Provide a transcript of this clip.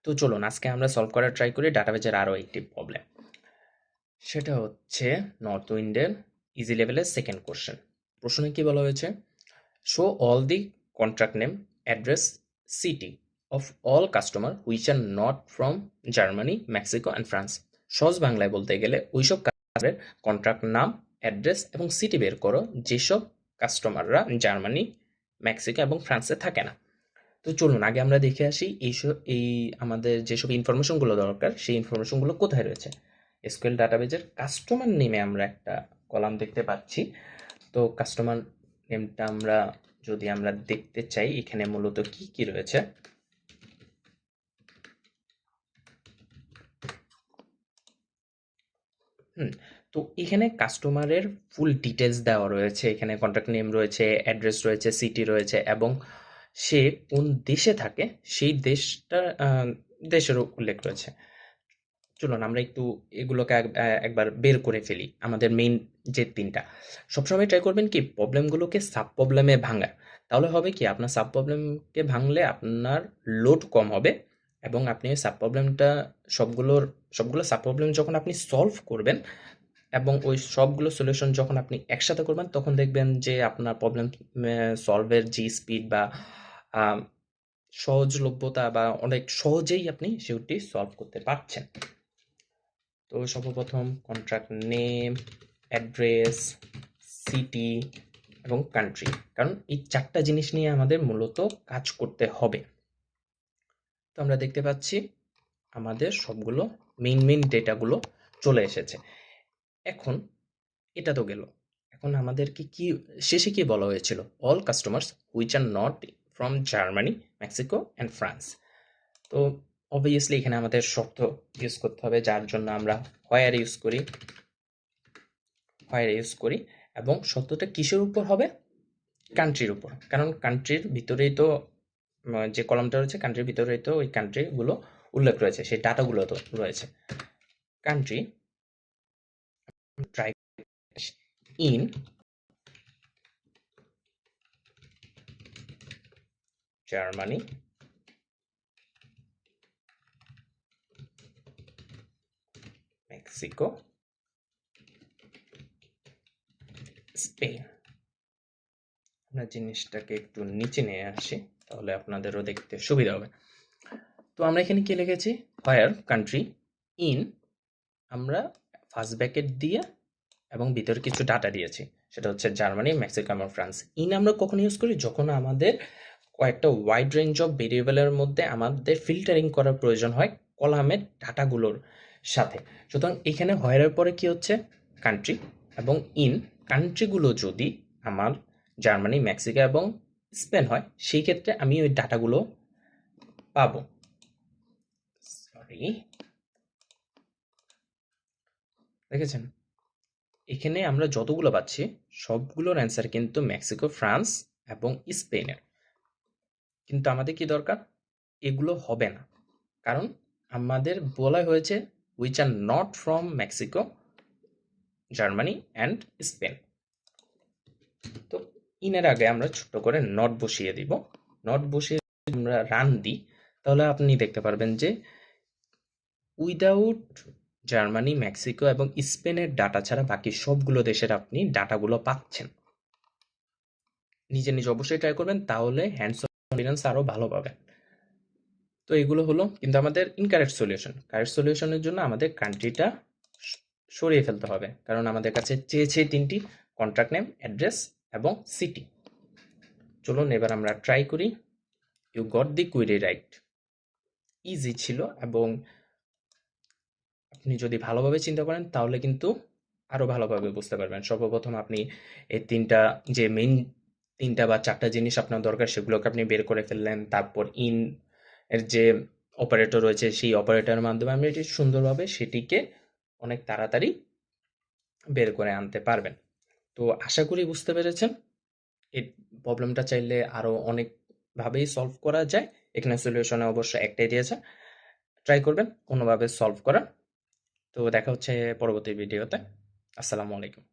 তো চলুন আজকে আমরা সলভ করার ট্রাই করি ডাটাবেজের আরও একটি প্রবলেম। সেটা হচ্ছে নর্থ উইন্ডের ইজি লেভেলের সেকেন্ড কোশ্চেন। প্রশ্নে কি বলা হয়েছে? Show all the contract name, address, city of all customer which are not from Germany, Mexico and France. সহজ বাংলায় বলতে গেলে ওইসব কাস্টমারের কন্ট্রাক্ট নাম, অ্যাড্রেস এবং সিটি বের করো যেসব কাস্টমাররা জার্মানি, মেক্সিকো এবং ফ্রান্সে থাকে না। তো চলুন আগে আমরা দেখে আসি এই আমাদের যেসব ইনফরমেশনগুলো দরকার সেই ইনফরমেশনগুলো কোথায় রয়েছে। এসকিউএল ডাটাবেজের কাস্টমার নেমে আমরা একটা কলাম দেখতে পাচ্ছি। তো কাস্টমার নেমটা যদি আমরা দেখতে চাই এখানে মূলত কি কি রয়েছে। তো এখানে কাস্টমারের ফুল ডিটেলস দেওয়া রয়েছে, এখানে কন্ট্যাক্ট নেম রয়েছে, অ্যাড্রেস রয়েছে, সিটি রয়েছে এবং সে কোন দেশে থাকে সেই দেশেরও উল্লেখ রয়েছে। চলুন আমরা একটু এগুলোকে একবার বের করে ফেলি। আমাদের মেইন যে তিনটা, সবসময় ট্রাই করবেন কি প্রবলেমগুলোকে সাব প্রবলেমে ভাঙা। তাহলে হবে কি আপনার সাব প্রবলেমকে ভাঙলে আপনার লোড কম হবে এবং আপনি সাব প্রবলেমটা সবগুলো সাব প্রবলেম যখন আপনি সলভ করবেন এবং ওই সবগুলো সলিউশন যখন আপনি একসাথে করবেন তখন দেখবেন যে আপনার প্রবলেম সলভের যে স্পিড বা সহজলভ্যতা বা অনেক সহজেই আপনি সেটি সলভ করতে পারছেন। তো সর্বপ্রথম কন্ট্রাক্ট নেম, অ্যাড্রেস, সিটি এবং কান্ট্রি, কারণ এই চারটা জিনিস নিয়ে আমাদের মূলত কাজ করতে হবে। তো আমরা দেখতে পাচ্ছি আমাদের সবগুলো মেইন ডেটাগুলো চলে এসেছে। এখন এটা তো গেল, এখন আমাদেরকে কি শেষে কি বলা হয়েছিল? All customers which are not from Germany, Mexico and France. তো অবভিয়াসলি এখানে আমাদের শর্ত ইউজ করতে হবে, যার জন্য আমরা হোয়ার ইউজ করি এবং শর্তটা কিসের উপর হবে? কান্ট্রির উপর, কারণ কান্ট্রির ভিতরেই তো যে কলামটা রয়েছে কান্ট্রির ভিতরেই তো ওই কান্ট্রিগুলো উল্লেখ রয়েছে, সেই ডাটাগুলো তো রয়েছে। Country try in Germany, Mexico, Spain. আমরা জিনিসটাকে একটু নিচে নিয়ে আসি তাহলে আপনাদেরও দেখতে সুবিধা হবে। তো আমরা এখানে কি লিখেছি? হোয়ার কান্ট্রি ইন, আমরা ফার্স্ট ব্র্যাকেট দিয়ে এবং ভিতরে কিছু ডাটা দিয়েছি, সেটা হচ্ছে জার্মানি, মেক্সিকো এবং ফ্রান্স। ইন আমরা কখন ইউজ করি? যখন আমাদের কয়েকটা ওয়াইড রেঞ্জ অফ ভেরিয়েবলের মধ্যে আমাদের ফিল্টারিং করার প্রয়োজন হয় কলামের ডাটাগুলোর সাথে। সুতরাং এখানে হোয়ারের পরে কি হচ্ছে? কান্ট্রি এবং ইন। কান্ট্রিগুলো যদি আমার জার্মানি, মেক্সিকো এবং স্পেন হয় সেই ক্ষেত্রে আমি ওই ডাটাগুলো পাবো। সরি, দেখেছেন এখানে আমরা যতগুলো পাচ্ছি সবগুলোর অ্যান্সার কিন্তু মেক্সিকো, ফ্রান্স এবং স্পেনের। কিন্তু আমাদের কি দরকার? এগুলো হবে না, কারণ আমাদের বলা হয়েছে which are not from Mexico, Germany and Spain. তো ইনের আগে আমরা ছোট্ট করে নট বসিয়ে দিব। নট বসিয়ে আমরা রান দিই তাহলে আপনি দেখতে পারবেন যে উইদাউট জার্মানি, মেক্সিকো এবং স্পেনের ডাটা ছাড়া বাকি সবগুলো দেশের আপনি ডাটাগুলো পাচ্ছেন। নিজে অবশ্যই ট্রাই করবেন, তাহলে হ্যান্ডস অন এক্সপিরিয়েন্স আরো ভালো পাবেন। তো এগুলো হলো কিন্তু আমাদের ইনকারেক্ট সলিউশন। কারেক্ট সলিউশনের জন্য আমাদের কান্ট্রিটা সরিয়ে ফেলতে হবে, কারণ আমাদের কাছে চেয়েছে তিনটি: কন্ট্রাক্ট নেম, অ্যাড্রেস এবং সিটি। চলুন এবার আমরা ট্রাই করি। You got the query right. Easy ছিল এবং আপনি যদি ভালোভাবে চিন্তা করেন তাহলে কিন্তু আরো ভালোভাবে বুঝতে পারবেন। সর্বপ্রথম আপনি এই যে মেইন তিনটা বা চারটা জিনিস আপনার দরকার সেগুলোকে আপনি বের করে ফেললেন। তারপর ইন এর যে অপারেটর রয়েছে সেই অপারেটরের মাধ্যমে আপনি এটি সুন্দরভাবে সেটিকে অনেক তাড়াতাড়ি বের করে আনতে পারবেন। তো আশা করি বুঝতে পেরেছেন। এই প্রবলেমটা চাইলে আরো অনেকভাবেই সলভ করা যায়। এখানে সলিউশনে অবশ্য একটাই দিয়েছে, ট্রাই করবেন কোনোভাবে সলভ করার। তো দেখা হচ্ছে পরবর্তী ভিডিওতে। আসসালামু আলাইকুম।